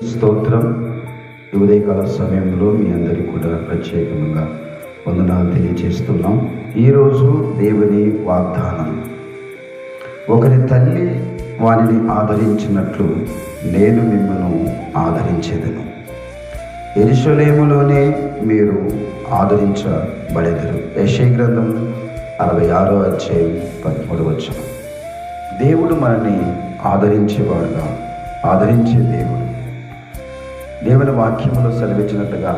స్తోత్రం. ఈ ఉదయకాల సమయంలో మీ అందరికీ కూడా ప్రత్యేకంగా వందనాలు తెలియజేస్తున్నాం. ఈరోజు దేవుని వాగ్దానం, ఒకరి తల్లి వారిని ఆదరించినట్లు నేను మిమ్మల్ని ఆదరించేదను. యెరూషలేములోనే మీరు ఆదరించబడెదరు. యెషయా గ్రంథం 66వ అధ్యాయం 13వ వచనం. దేవుడు మనల్ని ఆదరించేవాడుగా, ఆదరించే దేవుడు. దేవుని వాక్యములో సెలవిచ్చినట్టుగా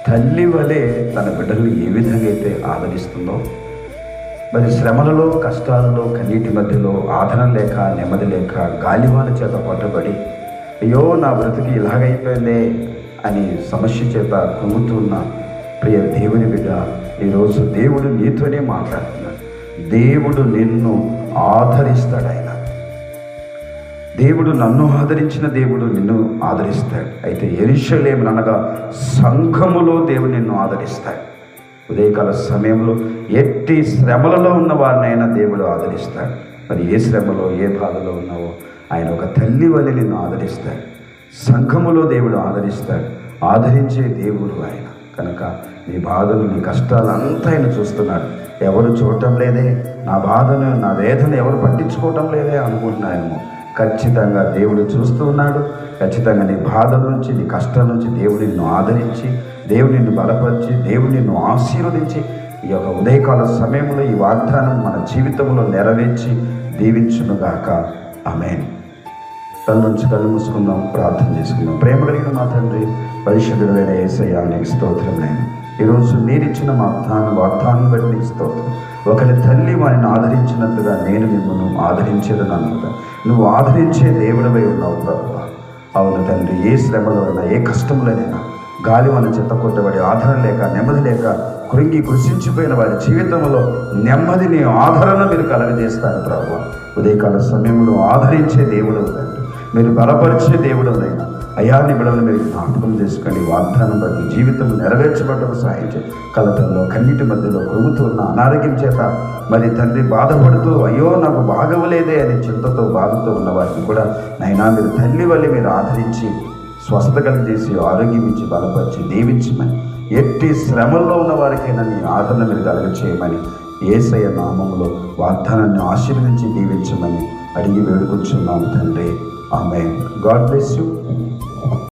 తల్లి వలె తన బిడ్డల్ని ఏ విధంగా అయితే ఆదరిస్తుందో, మరి శ్రమలలో, కష్టాలలో, కన్నీటి మధ్యలో ఆదరణ లేక, నెమ్మది లేక, గాలివాన చేత పట్టుబడి అయ్యో నా బ్రతికి ఇలాగైపోయిందే అని సమస్య చేత కృంగుతున్న ప్రియ దేవుని బిడ్డ, ఈరోజు దేవుడు నీతోనే మాట్లాడుతున్నాడు. దేవుడు నిన్ను ఆదరిస్తాడు. ఆయన దేవుడు నన్ను ఆదరించిన దేవుడు నిన్ను ఆదరిస్తాడు. అయితే యెరూషలేము అనగా సంఘములో దేవుడు నిన్ను ఆదరిస్తాడు. ఉదయకాల సమయంలో ఎట్టి శ్రమలలో ఉన్న వారినైనా దేవుడు ఆదరిస్తాడు. మరి ఏ శ్రమలో, ఏ బాధలో ఉన్నావో ఆయన ఒక తల్లి వలె నిన్ను ఆదరిస్తాడు. సంఘములో దేవుడు ఆదరిస్తాడు. ఆదరించే దేవుడు ఆయన కనుక నీ బాధలు, నీ కష్టాలు అంతా ఆయన చూస్తున్నాడు. ఎవరు చూడటం లేదే, నా బాధను, నా వేదన ఎవరు పట్టించుకోవటం లేదే అనుకుంటున్నాయేమో. ఖచ్చితంగా దేవుడు చూస్తూ ఉన్నాడు. ఖచ్చితంగా నీ బాధల నుంచి, నీ కష్టాల నుంచి దేవుడు నిన్ను ఆదరించి, దేవుడు నిన్ను బలపరిచి, దేవుడు నిన్ను ఆశీర్వదించి ఈ యొక్క ఉదయకాల సమయంలో ఈ వాగ్దానం మన జీవితంలో నెరవేర్చి దీవించునుగాక. ఆమేన్. కళ్ళ నుంచి కళ్ళు మూసుకుందాం, ప్రార్థన చేసుకుందాం. ప్రేమ కలిగిన మా తండ్రి, పరిశుద్ధుడైన యేసయ్యా నీకు స్తోత్రం. నేను ఈరోజు మీరిచ్చిన మా వాగ్దానం బట్టి నీకు స్తోత్రం. ఒకరి తల్లి వారిని ఆదరించినట్లుగా నేను మిమ్మల్ని ఆదరించేదని అన్నదా. నువ్వు ఆదరించే దేవుడివై ఉన్నావు ప్రభువా. అవును తండ్రి, ఏ శ్రమలో అయినా, ఏ కష్టంలోనైనా, గాలి మన చెత్త కొట్టబడి ఆదరణ లేక, నెమ్మది లేక, కృంగి కృషించిపోయిన వారి జీవితంలో నెమ్మదిని, ఆదరణ మీరు కలగజేస్తారు ప్రభువా. ఉదయకాల సమయంలో ఆదరించే దేవుడు తండ్రి, మీరు బలపరిచే దేవుడునైనా అయ్యా నీ బిడ్డలను మీరు జ్ఞాపకం చేసుకోండి. వాగ్దానం బట్టి జీవితం నెరవేర్చబడ్డకు సహాయం చేయండి. కలతల్లో, కన్నీటి మధ్యలో కృంగుతున్న అనారోగ్యం చేత మరి తండ్రి బాధపడుతూ అయ్యో నాకు బాగవలేదే అని చింతతో, బాధతో ఉన్న వారిని కూడా నైనా మీరు తల్లి వల్ల మీరు ఆదరించి స్వస్థత కలిగజేసి, ఆరోగ్యం ఇచ్చి, బలపరిచి, దీవించమని, ఎట్టి శ్రమల్లో ఉన్న వారికైనా నీ ఆదరణ మీరు కలుగచేయమని యేసయ్య నామములో వాగ్దానాన్ని ఆశీర్వదించి దీవించమని అడిగి వేడుకొచ్చున్నాము తండ్రి. ఆమేన్. God bless you.